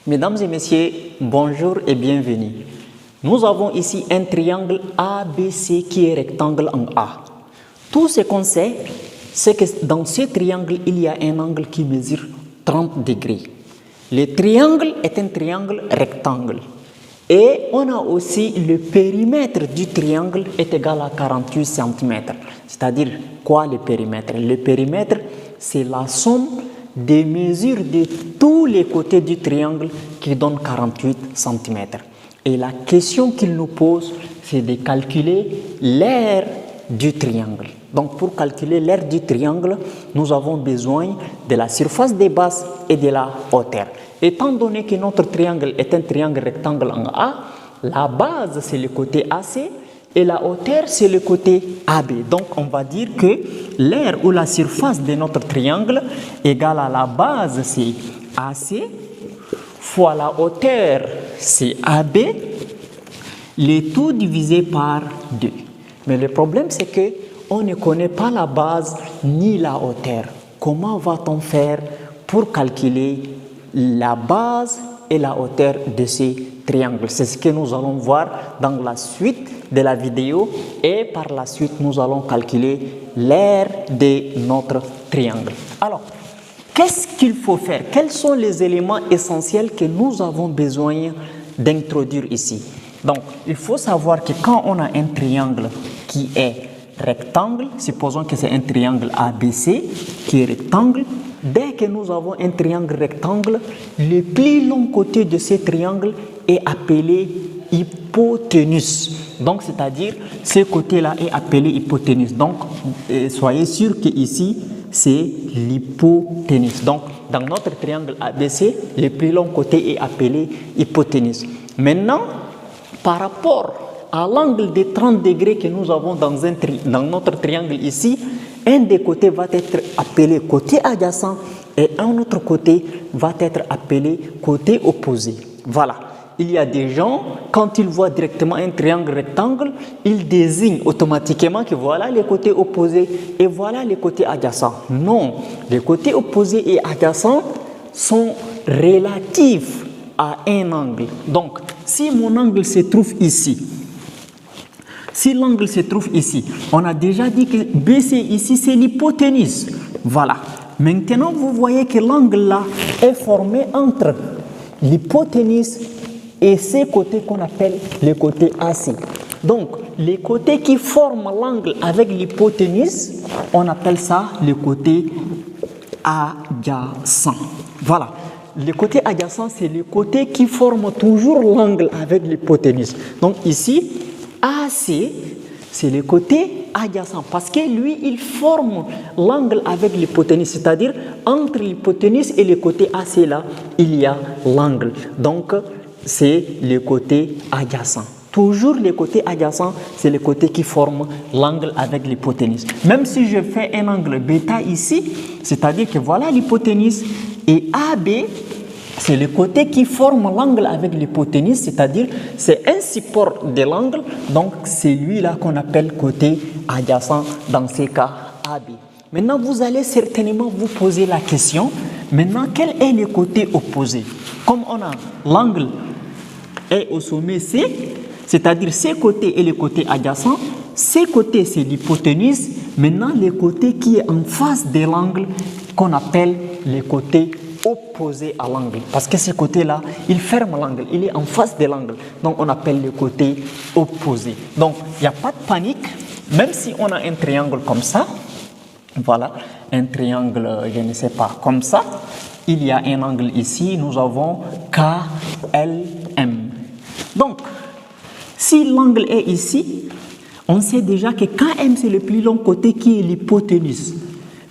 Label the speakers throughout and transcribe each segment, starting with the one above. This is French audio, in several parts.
Speaker 1: Mesdames et messieurs, bonjour et bienvenue. Nous avons ici un triangle ABC qui est rectangle en A. Tout ce qu'on sait, c'est que dans ce triangle, il y a un angle qui mesure 30 degrés. Le triangle est un triangle rectangle. Et on a aussi le périmètre du triangle est égal à 48 cm. C'est-à-dire quoi le périmètre? Le périmètre, c'est la somme des mesures de tous les côtés du triangle qui donne 48 cm. Et la question qu'il nous pose, c'est de calculer l'aire du triangle. Donc pour calculer l'aire du triangle, nous avons besoin de la surface des bases et de la hauteur. Étant donné que notre triangle est un triangle rectangle en A, la base c'est le côté AC et la hauteur c'est le côté AB. Donc on va dire que l'aire ou la surface de notre triangle égale à la base c'est AC fois la hauteur c'est AB, le tout divisé par 2. Mais le problème c'est que on ne connaît pas la base ni la hauteur. Comment va-t-on faire pour calculer la base et la hauteur de ces triangles? C'est ce que nous allons voir dans la suite de la vidéo et par la suite nous allons calculer l'aire de notre triangle. Alors, qu'est-ce qu'il faut faire? Quels sont les éléments essentiels que nous avons besoin d'introduire ici? Donc, il faut savoir que quand on a un triangle qui est rectangle, supposons que c'est un triangle ABC qui est rectangle. Dès que nous avons un triangle rectangle, le plus long côté de ce triangle est appelé hypoténuse. Donc, c'est-à-dire, ce côté-là est appelé hypoténuse. Donc, soyez sûr qu'ici, c'est l'hypoténuse. Donc, dans notre triangle ABC, le plus long côté est appelé hypoténuse. Maintenant, par rapport à l'angle de 30 degrés que nous avons dans notre triangle ici, un des côtés va être appelé côté adjacent et un autre côté va être appelé côté opposé. Voilà. Il y a des gens, quand ils voient directement un triangle rectangle, ils désignent automatiquement que voilà les côtés opposés et voilà les côtés adjacents. Non, les côtés opposés et adjacents sont relatifs à un angle. Donc, si mon angle se trouve ici, si l'angle se trouve ici, on a déjà dit que BC ici, c'est l'hypoténuse. Voilà. Maintenant, vous voyez que l'angle là est formé entre l'hypoténuse et ces côtés qu'on appelle les côtés AC. Donc, les côtés qui forment l'angle avec l'hypoténuse, on appelle ça le côté adjacent. Voilà. Le côté adjacent, c'est le côté qui forme toujours l'angle avec l'hypoténuse. Donc ici, AC, c'est le côté adjacent parce que lui, il forme l'angle avec l'hypoténuse, c'est-à-dire entre l'hypoténuse et le côté AC là, il y a l'angle. Donc, c'est le côté adjacent. Toujours le côté adjacent, c'est le côté qui forme l'angle avec l'hypoténuse. Même si je fais un angle bêta ici, c'est-à-dire que voilà l'hypoténuse et AB, c'est le côté qui forme l'angle avec l'hypoténuse, c'est-à-dire c'est un support de l'angle, donc c'est lui-là qu'on appelle côté adjacent dans ces cas AB. Maintenant, vous allez certainement vous poser la question, maintenant, quel est le côté opposé? Comme on a l'angle est au sommet C, c'est-à-dire ces côtés et le côté adjacent, ces côtés c'est l'hypoténuse, maintenant le côté qui est en face de l'angle qu'on appelle le côté opposé à l'angle, parce que ce côté-là, il ferme l'angle, il est en face de l'angle, donc on appelle le côté opposé. Donc, il n'y a pas de panique, même si on a un triangle comme ça, voilà, un triangle, je ne sais pas, comme ça, il y a un angle ici, nous avons KLM. Donc, si l'angle est ici, on sait déjà que KM c'est le plus long côté qui est l'hypoténuse.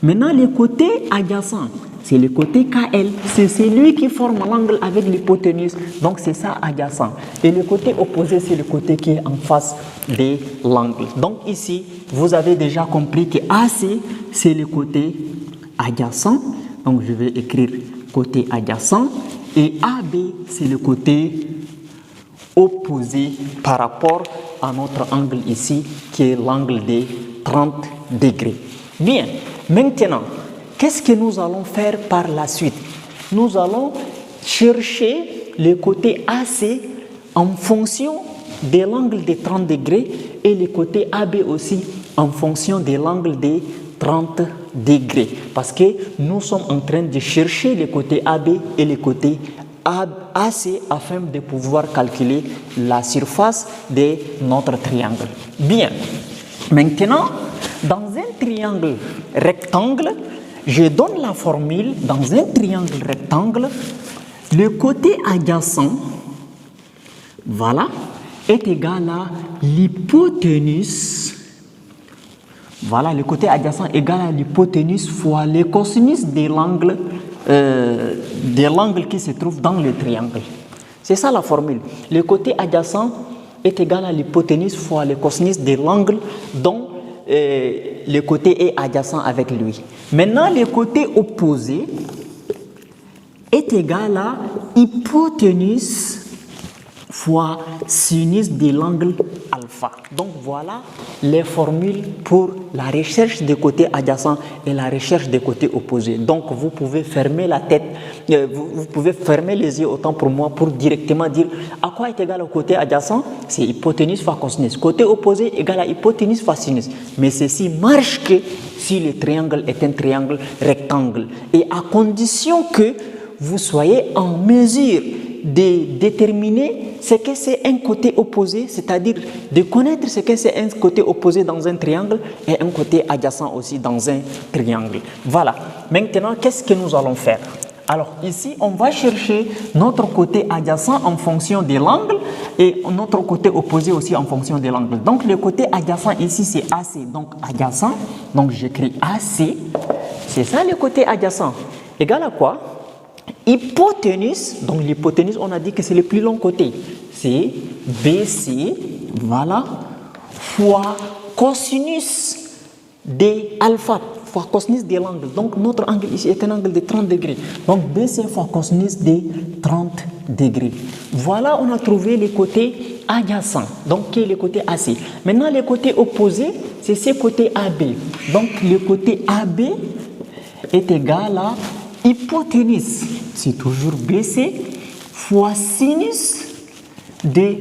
Speaker 1: Maintenant, le côté adjacent, c'est le côté KL, c'est celui qui forme l'angle avec l'hypoténuse, donc c'est ça adjacent. Et le côté opposé, c'est le côté qui est en face de l'angle. Donc ici, vous avez déjà compris que AC, c'est le côté adjacent, donc je vais écrire côté adjacent, et AB, c'est le côté opposé par rapport à notre angle ici, qui est l'angle de 30 degrés. Bien, maintenant, qu'est-ce que nous allons faire par la suite? Nous allons chercher le côté AC en fonction de l'angle de 30 degrés et le côté AB aussi en fonction de l'angle de 30 degrés. Parce que nous sommes en train de chercher le côté AB et le côté AC afin de pouvoir calculer la surface de notre triangle. Bien, maintenant, dans un triangle rectangle, je donne la formule. Dans un triangle rectangle, le côté adjacent, voilà, est égal à l'hypoténuse. Voilà, le côté adjacent est égal à l'hypoténuse fois le cosinus de l'angle qui se trouve dans le triangle. C'est ça la formule. Le côté adjacent est égal à l'hypoténuse fois le cosinus de l'angle dont le côté est adjacent avec lui. Maintenant, le côté opposé est égal à hypoténuse fois sinus de l'angle alpha. Donc voilà les formules pour la recherche des côtés adjacents et la recherche des côtés opposés. Donc vous pouvez fermer la tête, vous pouvez fermer les yeux autant pour moi pour directement dire à quoi est égal au côté adjacent. C'est hypoténuse fois cosinus. Côté opposé égal à hypoténuse fois sinus. Mais ceci marche que si le triangle est un triangle rectangle et à condition que vous soyez en mesure de déterminer ce que c'est un côté opposé, c'est-à-dire de connaître ce que c'est un côté opposé dans un triangle et un côté adjacent aussi dans un triangle. Voilà. Maintenant, qu'est-ce que nous allons faire? Alors ici, on va chercher notre côté adjacent en fonction de l'angle et notre côté opposé aussi en fonction de l'angle. Donc le côté adjacent ici, c'est AC, donc adjacent. Donc j'écris AC, c'est ça le côté adjacent. Égal à quoi? Hypoténuse, donc l'hypoténuse, on a dit que c'est le plus long côté. C'est BC, voilà, fois cosinus de alpha, fois cosinus de l'angle. Donc notre angle ici est un angle de 30 degrés. Donc BC fois cosinus de 30 degrés. Voilà, on a trouvé les côtés adjacents, donc qui est le côté AC. Maintenant, le côté opposé, c'est ce côté AB. Donc le côté AB est égal à hypoténuse, c'est toujours BC, fois sinus de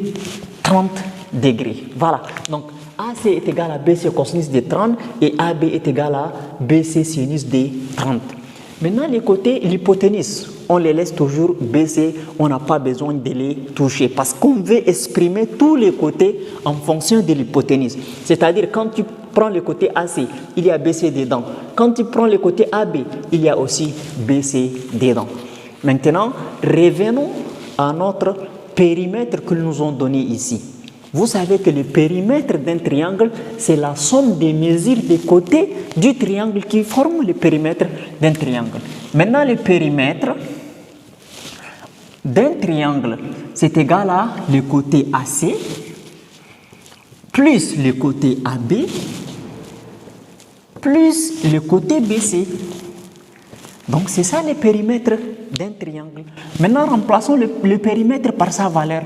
Speaker 1: 30 degrés. Voilà, donc AC est égal à BC cosinus de 30 et AB est égal à BC sinus de 30. Maintenant, les côtés, l'hypoténuse, on les laisse toujours BC, on n'a pas besoin de les toucher parce qu'on veut exprimer tous les côtés en fonction de l'hypoténuse. C'est-à-dire, quand tu prends le côté AC, il y a BC dedans. Quand tu prends le côté AB, il y a aussi BC dedans. Maintenant, revenons à notre périmètre que nous ont donné ici. Vous savez que le périmètre d'un triangle, c'est la somme des mesures des côtés du triangle qui forme le périmètre d'un triangle. Maintenant, le périmètre d'un triangle, c'est égal à le côté AC plus le côté AB plus le côté BC. Donc, c'est ça le périmètre d'un triangle. Maintenant, remplaçons le périmètre par sa valeur.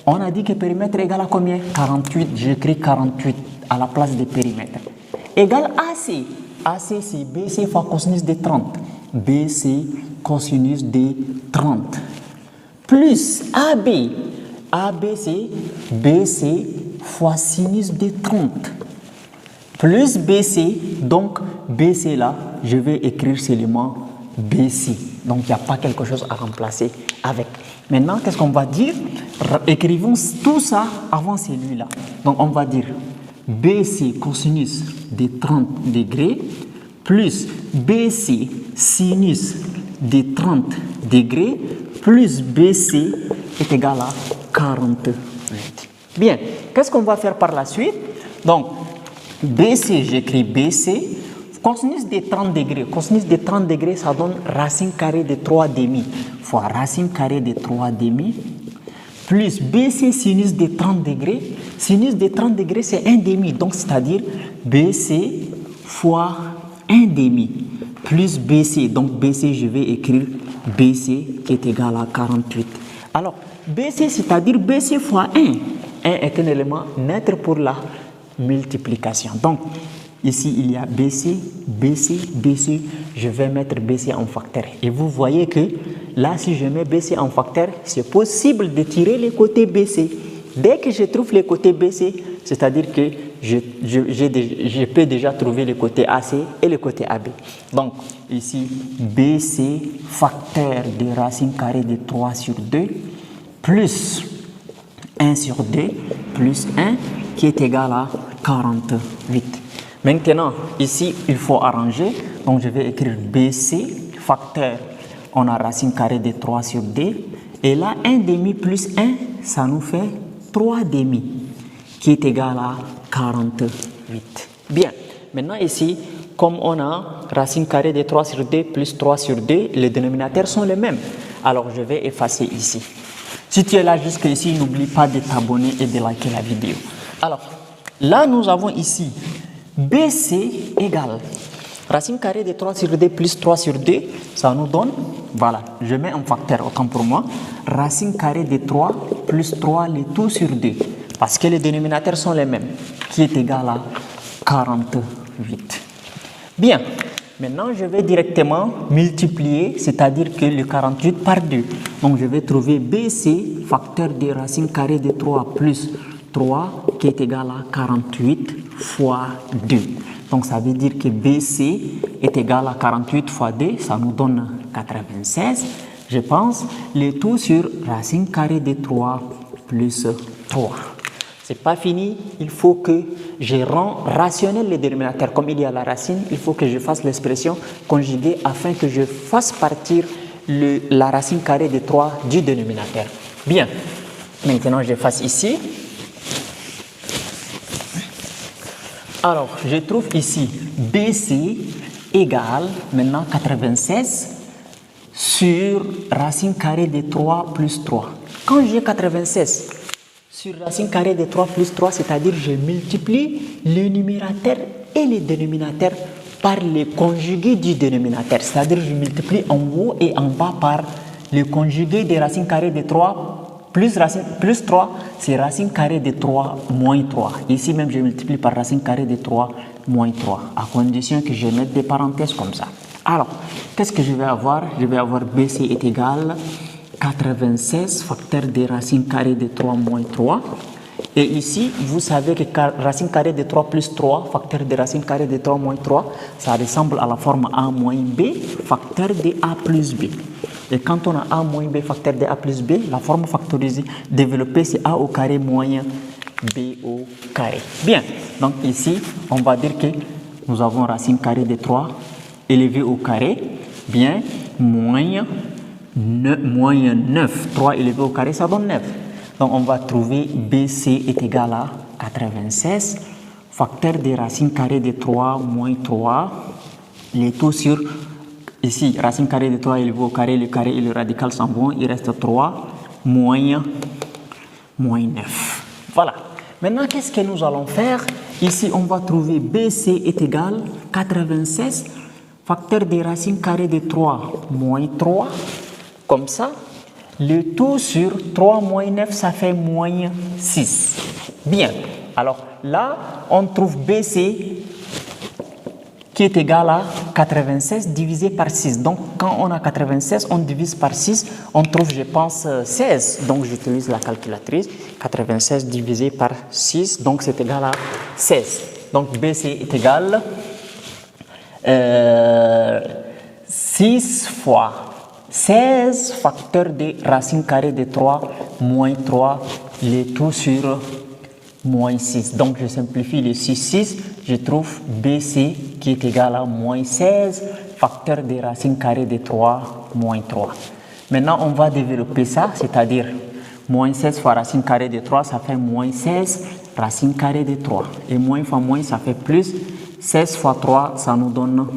Speaker 1: On a dit que périmètre égale à combien? 48. J'écris 48 à la place de périmètre. Égal AC. AC, c'est BC fois cosinus de 30. BC cosinus de 30. Plus AB. AB, c'est BC fois sinus de 30. Plus BC, donc BC là, je vais écrire seulement BC. Donc il n'y a pas quelque chose à remplacer avec. Maintenant, qu'est-ce qu'on va dire? Écrivons tout ça avant celui-là. Donc on va dire BC cosinus de 30 degrés plus BC sinus de 30 degrés plus BC est égal à 48. Bien, qu'est-ce qu'on va faire par la suite? Donc, BC, j'écris BC, cosinus de 30 degrés. Cosinus de 30 degrés, ça donne racine carrée de 3 demi fois racine carrée de 3 demi plus BC sinus de 30 degrés. Sinus de 30 degrés, c'est 1 demi. Donc, c'est-à-dire BC fois 1 demi plus BC. Donc, BC, je vais écrire BC qui est égal à 48. Alors, BC, c'est-à-dire BC fois 1. 1 est un élément neutre pour la multiplication. Donc, ici, il y a BC, BC, BC. Je vais mettre BC en facteur. Et vous voyez que là, si je mets BC en facteur, c'est possible de tirer les côtés BC. Dès que je trouve les côtés BC, c'est-à-dire que je peux déjà trouver les côtés AC et le côté AB. Donc, ici, BC facteur de racine carrée de 3 sur 2 plus 1 sur 2 plus 1 qui est égal à 48. Maintenant, ici, il faut arranger. Donc, je vais écrire BC facteur. On a racine carrée de 3 sur 2. Et là, 1 demi plus 1, ça nous fait 3 demi qui est égal à 48. Bien. Maintenant, ici, comme on a racine carrée de 3 sur 2 plus 3 sur 2, les dénominateurs sont les mêmes. Alors, je vais effacer ici. Si tu es là jusqu'ici, n'oublie pas de t'abonner et de liker la vidéo. Alors, là, nous avons ici BC égale racine carrée de 3 sur 2 plus 3 sur 2, ça nous donne, voilà, je mets un facteur autant pour moi, racine carrée de 3 plus 3 le tout sur 2, parce que les dénominateurs sont les mêmes, qui est égal à 48. Bien, maintenant je vais directement multiplier, c'est-à-dire que le 48 par 2. Donc je vais trouver BC, facteur de racine carrée de 3 plus 3, qui est égal à 48 fois 2. Donc ça veut dire que BC est égal à 48 fois 2, ça nous donne 96. Je pense le tout sur racine carrée de 3 plus 3. C'est pas fini, il faut que je rends rationnel les dénominateurs. Comme il y a la racine, il faut que je fasse l'expression conjuguée afin que je fasse partir la racine carrée de 3 du dénominateur. Bien, maintenant je fasse ici. Alors, je trouve ici BC égale maintenant 96 sur racine carrée de 3 plus 3. Quand j'ai 96 sur racine carrée de 3 plus 3, c'est-à-dire je multiplie le numérateur et le dénominateur par le conjugué du dénominateur. C'est-à-dire je multiplie en haut et en bas par le conjugué des racines carrées de 3 plus 3, c'est racine carrée de 3 moins 3. Ici même, je multiplie par racine carrée de 3 moins 3, à condition que je mette des parenthèses comme ça. Alors, qu'est-ce que je vais avoir? Je vais avoir BC est égal 96 facteur de racine carrée de 3 moins 3. Et ici, vous savez que racine carrée de 3 plus 3, facteur de racine carrée de 3 moins 3, ça ressemble à la forme A moins B, facteur de A plus B. Et quand on a A moins B facteur de A plus B, la forme factorisée développée, c'est A au carré moins B au carré. Bien, donc ici, on va dire que nous avons racine carrée de 3 élevé au carré, bien, moins 9. 3 élevé au carré, ça donne 9. Donc on va trouver BC est égal à 96, facteur de racine carrée de 3 moins 3, les tout sur... Ici, racine carrée de 3 élevé au carré et le radical s'en vont, il reste 3 moins 9. Voilà. Maintenant, qu'est-ce que nous allons faire? Ici, on va trouver BC est égal à 96, facteur de racine carrée de 3 moins 3, comme ça. Le tout sur 3 moins 9, ça fait moins 6. Bien. Alors là, on trouve BC qui est égal à 96 divisé par 6. Donc, quand on a 96, on divise par 6, on trouve, je pense, 16. Donc, j'utilise la calculatrice. 96 divisé par 6, donc c'est égal à 16. Donc, BC est égal 6 fois 16 facteur de racine carrée de 3 moins 3, le tout sur moins 6. Donc, je simplifie le 6, je trouve BC qui est égal à moins 16 facteur de racine carrée de 3 moins 3. Maintenant, on va développer ça, c'est-à-dire moins 16 fois racine carrée de 3, ça fait moins 16 racine carrée de 3. Et moins fois moins, ça fait plus. 16 fois 3, ça nous donne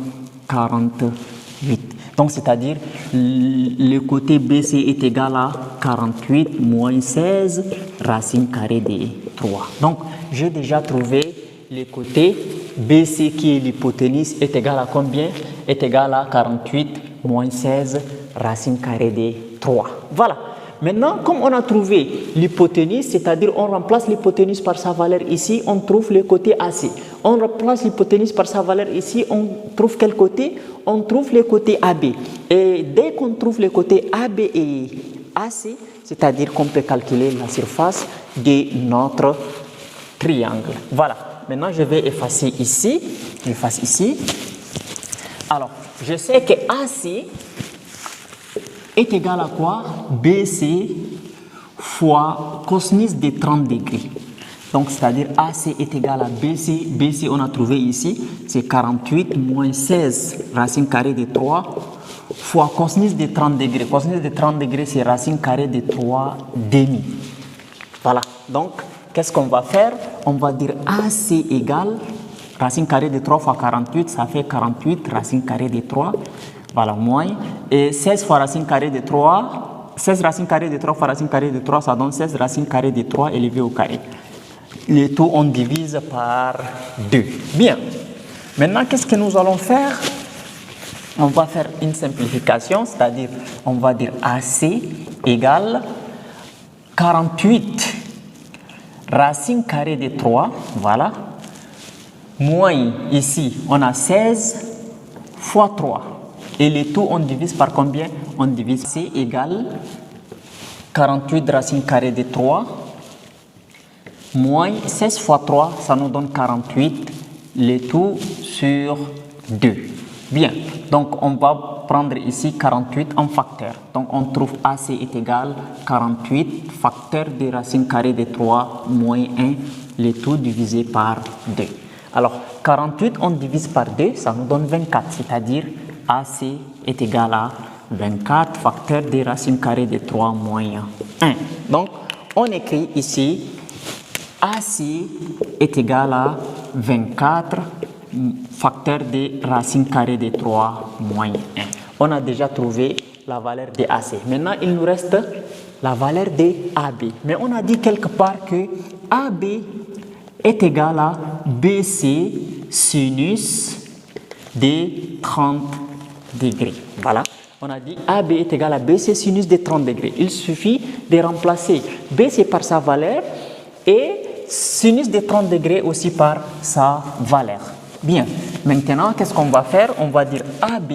Speaker 1: 48. Donc, c'est-à-dire, le côté BC est égal à 48 moins 16 racine carrée de 3. Donc, j'ai déjà trouvé le côté BC qui est l'hypoténuse est égal à combien? Est égal à 48 moins 16 racine carrée de 3. Voilà. Maintenant, comme on a trouvé l'hypoténuse, c'est-à-dire on remplace l'hypoténuse par sa valeur ici, on trouve le côté AC. On remplace l'hypoténuse par sa valeur ici, on trouve quel côté? On trouve le côté AB. Et dès qu'on trouve le côté AB et AC, c'est-à-dire qu'on peut calculer la surface de notre triangle. Voilà. Maintenant, je vais effacer ici. J'efface ici. Alors, je sais que AC est égal à quoi? BC fois cosinus de 30 degrés. Donc, c'est-à-dire AC est égal à BC. BC, on a trouvé ici, c'est 48 moins 16 racine carrée de 3 fois cosinus de 30 degrés. Cosinus de 30 degrés, c'est racine carrée de 3 demi. Voilà. Donc, qu'est-ce qu'on va faire? On va dire AC égale racine carrée de 3 fois 48, ça fait 48 racine carrée de 3. Voilà, moins. Et 16 fois racine carrée de 3, 16 racine carrée de 3 fois racine carrée de 3, ça donne 16 racine carrée de 3 élevé au carré. Le tout, on divise par 2. Bien. Maintenant, qu'est-ce que nous allons faire? On va faire une simplification, c'est-à-dire, on va dire AC égale 48 racine carrée de 3, voilà, moins ici, on a 16 fois 3. Et le tout, on divise par combien? On divise C égale 48 racine carrée de 3 moins 16 fois 3, ça nous donne 48, le tout sur 2. Bien, donc on va prendre ici 48 en facteur. Donc on trouve AC est égal 48 facteur de racine carrée de 3 moins 1, le tout divisé par 2. Alors 48 on divise par 2, ça nous donne 24, c'est-à-dire AC est égal à 24 facteur de racine carrée de 3 moins 1. Donc on écrit ici AC est égal à 24 facteur de racine carrée de 3 moins 1. On a déjà trouvé la valeur de AC. Maintenant, il nous reste la valeur de AB. Mais on a dit quelque part que AB est égal à BC sinus de 30 degrés. Voilà. On a dit AB est égal à BC sinus de 30 degrés. Il suffit de remplacer BC par sa valeur et sinus de 30 degrés aussi par sa valeur. Bien, maintenant, qu'est-ce qu'on va faire? On va dire AB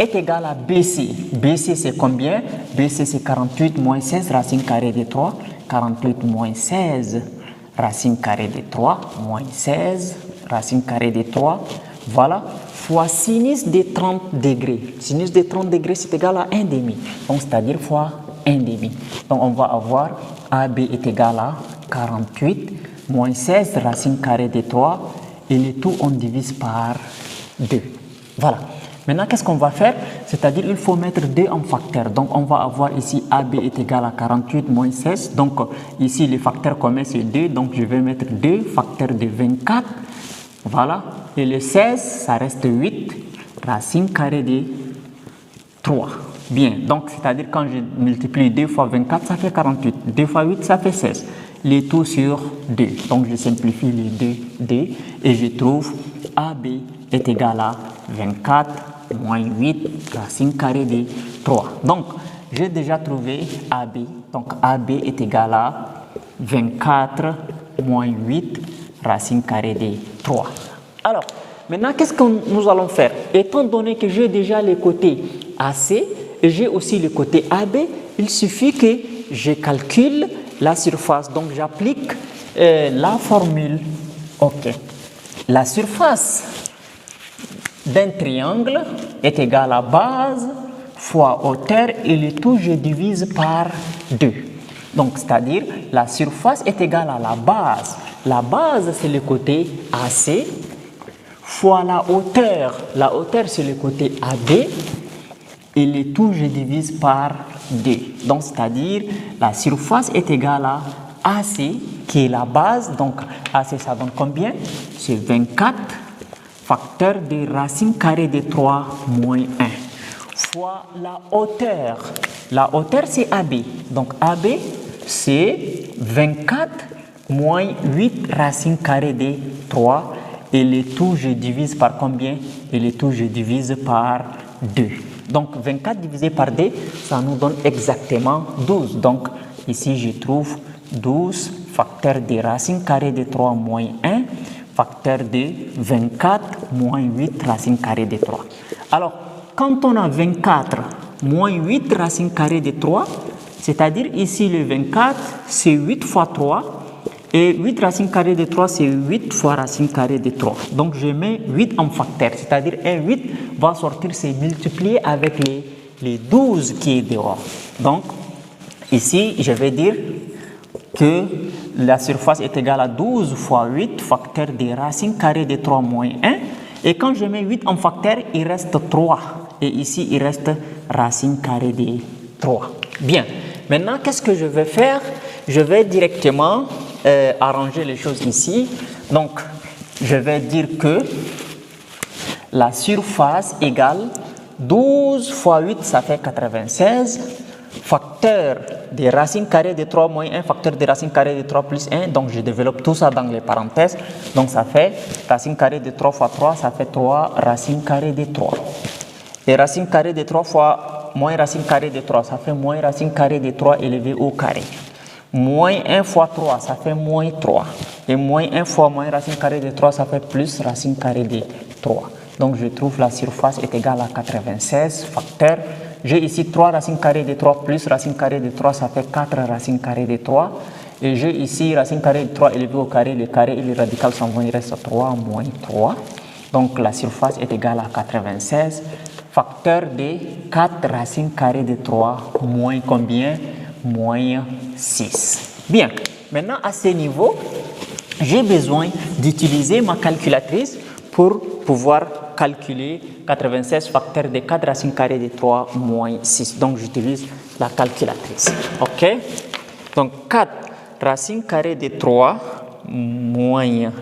Speaker 1: est égal à BC. BC, c'est combien? BC, c'est 48 moins 16 racine carrée de 3. 48 moins 16 racine carrée de 3 moins 16 racine carrée de 3. Voilà, fois sinus de 30 degrés. Sinus de 30 degrés, c'est égal à 1 demi. Donc, c'est-à-dire fois 1 demi. Donc, on va avoir AB est égal à 48 moins 16 racine carrée de 3 et le tout on divise par 2. Voilà. Maintenant, qu'est-ce qu'on va faire? C'est-à-dire il faut mettre 2 en facteur. Donc, on va avoir ici AB est égal à 48 moins 16. Donc, ici, le facteur commun, c'est 2. Donc, je vais mettre 2 facteur de 24. Voilà. Et le 16, ça reste 8 racine carrée de 3. Bien. Donc, c'est-à-dire quand je multiplie 2 fois 24, ça fait 48. 2 fois 8, ça fait 16. Le tout sur 2. Donc, je simplifie les 2 et je trouve AB est égal à 24 moins 8 racine carrée de 3. Donc, j'ai déjà trouvé AB. Donc, AB est égal à 24 moins 8 racine carrée de 3. Alors, maintenant, qu'est-ce que nous allons faire? Étant donné que j'ai déjà le côté AC et j'ai aussi le côté AB, il suffit que je calcule la surface. Donc, j'applique la formule. OK. La surface d'un triangle est égale à base fois hauteur et le tout je divise par 2. Donc, c'est-à-dire la surface est égale à la base. La base, c'est le côté AC fois la hauteur. La hauteur, c'est le côté AB et le tout je divise par 2. Donc, c'est-à-dire la surface est égale à AC qui est la base. Donc, AC, ça donne combien? C'est 24 facteur de racine carrée de 3 moins 1 fois la hauteur. La hauteur, c'est AB. Donc, AB, c'est 24 moins 8 racine carrée de 3. Et le tout, je divise par combien? Et le tout, je divise par 2. Donc 24 divisé par d, ça nous donne exactement 12. Donc ici, je trouve 12 facteur de racine carrée de 3 moins 1, facteur de 24 moins 8 racine carrée de 3. Alors, quand on a 24 moins 8 racine carrée de 3, c'est-à-dire ici le 24, c'est 8 fois 3. Et 8 racine carrée de 3, c'est 8 fois racine carrée de 3. Donc, je mets 8 en facteur, c'est-à-dire un 8 va sortir, c'est multiplié avec les 12 qui est dehors. Donc, ici, je vais dire que la surface est égale à 12 fois 8 facteur de racine carrée de 3 moins 1. Et quand je mets 8 en facteur, il reste 3. Et ici, il reste racine carrée de 3. Bien. Maintenant, qu'est-ce que je vais faire? Je vais directement arranger les choses ici. Donc, je vais dire que la surface égale 12 fois 8, ça fait 96. Facteur des racines carrées de 3 moins 1, facteur des racines carrées de 3 plus 1. Donc, je développe tout ça dans les parenthèses. Donc, ça fait racine carrée de 3 fois 3, ça fait 3 racines carrées de 3. Et racine carrée de 3 fois moins racine carrée de 3, ça fait moins racine carrée de 3 élevé au carré. Moins 1 fois 3, ça fait moins 3. Et moins 1 fois moins racine carrée de 3, ça fait plus racine carrée de 3. Donc, je trouve la surface est égale à 96 facteur. J'ai ici 3 racines carrées de 3 plus racine carrée de 3, ça fait 4 racines carrées de 3. Et j'ai ici racine carrée de 3 élevé au carré. Le carré et le radical s'en vont, il reste 3 moins 3. Donc, la surface est égale à 96. Facteur de 4 racines carrées de 3 moins combien? Moins 6. Bien, maintenant à ce niveau, j'ai besoin d'utiliser ma calculatrice pour pouvoir calculer 96 facteur de 4 racines carrées de 3 moins 6. Donc j'utilise la calculatrice. OK? Donc 4 racines carrées de 3 moins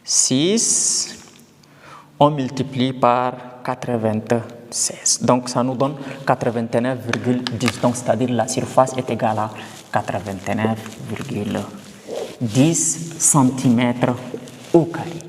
Speaker 1: 6, on multiplie par 96. Donc, ça nous donne 89,10. Donc, c'est-à-dire la surface est égale à 89,10 cm au carré.